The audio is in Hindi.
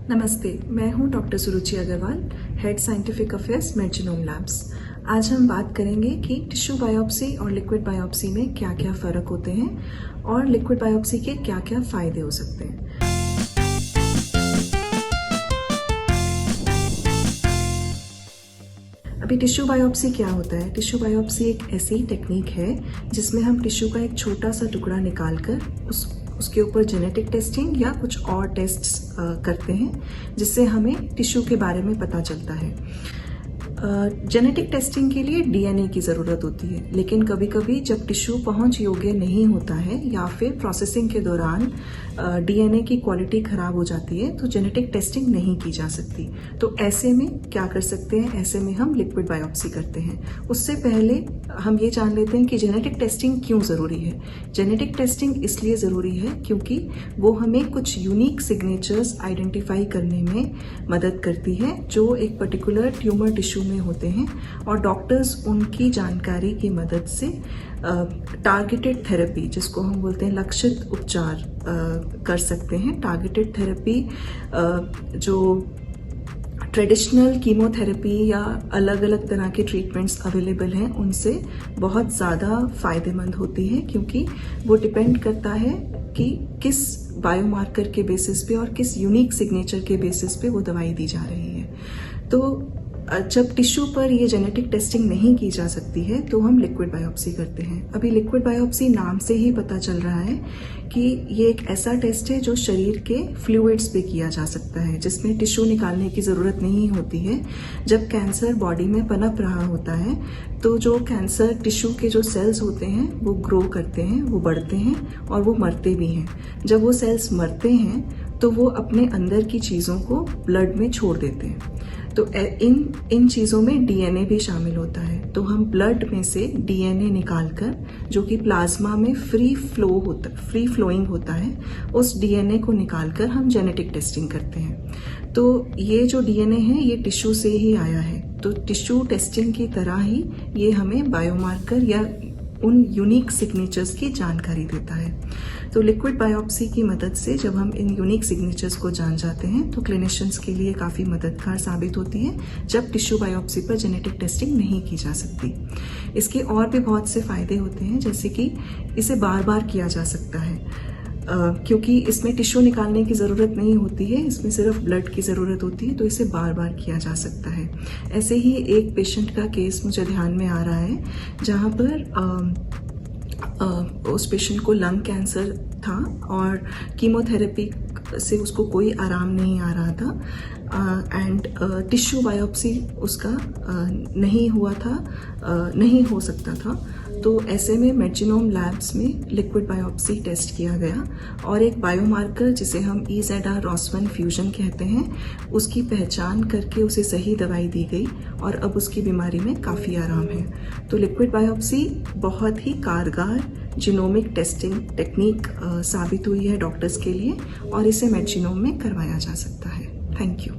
नमस्ते, मैं हूं doctor Suruchi Agarwal, head scientific affairs MedGenome labs. आज हम बात करेंगे कि टिश्यू बायोप्सी और लिक्विड बायोप्सी में क्या क्या फ़र्क होते हैं और लिक्विड बायोप्सी के क्या क्या फ़ायदे हो सकते हैं। अभी टिश्यू बायोप्सी क्या होता है? टिश्यू बायोप्सी एक ऐसी टेक्निक है जिसमें हम टिश्यू का एक छोटा सा टुकड़ा निकालकर उसके ऊपर जेनेटिक टेस्टिंग या कुछ और टेस्ट्स करते हैं, जिससे हमें टिश्यू के बारे में पता चलता है। जेनेटिक टेस्टिंग के लिए डीएनए की ज़रूरत होती है, लेकिन कभी कभी जब टिश्यू पहुंच योग्य नहीं होता है या फिर प्रोसेसिंग के दौरान डीएनए की क्वालिटी ख़राब हो जाती है तो जेनेटिक टेस्टिंग नहीं की जा सकती। तो ऐसे में क्या कर सकते हैं? ऐसे में हम लिक्विड बायोप्सी करते हैं। उससे पहले हम ये जान लेते हैं कि जेनेटिक टेस्टिंग क्यों ज़रूरी है। जेनेटिक टेस्टिंग इसलिए ज़रूरी है क्योंकि वो हमें कुछ यूनिक सिग्नेचर्स आइडेंटिफाई करने में मदद करती है जो एक पर्टिकुलर ट्यूमर टिश्यू में होते हैं, और डॉक्टर्स उनकी जानकारी की मदद से टारगेटेड थेरेपी, जिसको हम बोलते हैं लक्षित उपचार, कर सकते हैं। टारगेटेड थेरेपी जो ट्रेडिशनल कीमोथेरेपी या अलग अलग तरह के ट्रीटमेंट्स अवेलेबल हैं उनसे बहुत ज़्यादा फ़ायदेमंद होती है, क्योंकि वो डिपेंड करता है कि किस बायोमार्कर के बेसिस पे और किस यूनिक सिग्नेचर के बेसिस पे वो दवाई दी जा रही है। तो जब टिश्यू पर ये जेनेटिक टेस्टिंग नहीं की जा सकती है तो हम लिक्विड बायोप्सी करते हैं। अभी लिक्विड बायोप्सी नाम से ही पता चल रहा है कि ये एक ऐसा टेस्ट है जो शरीर के फ्लूइड्स पे किया जा सकता है, जिसमें टिश्यू निकालने की ज़रूरत नहीं होती है। जब कैंसर बॉडी में पनप रहा होता है तो जो कैंसर टिश्यू के जो सेल्स होते हैं वो ग्रो करते हैं, वो बढ़ते हैं और वो मरते भी हैं। जब वो सेल्स मरते हैं तो वो अपने अंदर की चीज़ों को ब्लड में छोड़ देते हैं। तो इन चीज़ों में डीएनए भी शामिल होता है। तो हम ब्लड में से डीएनए निकालकर, जो कि प्लाज्मा में फ्री फ्लोइंग होता है, उस डीएनए को निकालकर हम जेनेटिक टेस्टिंग करते हैं। तो ये जो डीएनए है ये टिश्यू से ही आया है। तो टिश्यू टेस्टिंग की तरह ही ये हमें बायोमार्कर या उन यूनिक सिग्नेचर्स की जानकारी देता है। तो लिक्विड बायोप्सी की मदद से जब हम इन यूनिक सिग्नेचर्स को जान जाते हैं तो क्लिनिशियंस के लिए काफ़ी मददगार साबित होती है, जब टिश्यू बायोप्सी पर जेनेटिक टेस्टिंग नहीं की जा सकती। इसके और भी बहुत से फ़ायदे होते हैं, जैसे कि इसे बार बार किया जा सकता है, क्योंकि इसमें टिश्यू निकालने की ज़रूरत नहीं होती है, इसमें सिर्फ ब्लड की ज़रूरत होती है, तो इसे बार बार किया जा सकता है। ऐसे ही एक पेशेंट का केस मुझे ध्यान में आ रहा है, जहाँ पर उस पेशेंट को लंग कैंसर था और कीमोथेरेपी से उसको कोई आराम नहीं आ रहा था, एंड टिश्यू बायोप्सी उसका नहीं हुआ था, नहीं हो सकता था। तो ऐसे में मेडजीनोम लैब्स में लिक्विड बायोप्सी टेस्ट किया गया और एक बायोमार्कर, जिसे हम EZR ROS1 फ्यूजन कहते हैं, उसकी पहचान करके उसे सही दवाई दी गई और अब उसकी बीमारी में काफ़ी आराम है। तो लिक्विड बायोप्सी बहुत ही कारगर जीनोमिक टेस्टिंग टेक्निक साबित हुई है डॉक्टर्स के लिए, और इसे मेडजीनोम में करवाया जा सकता है। Thank you.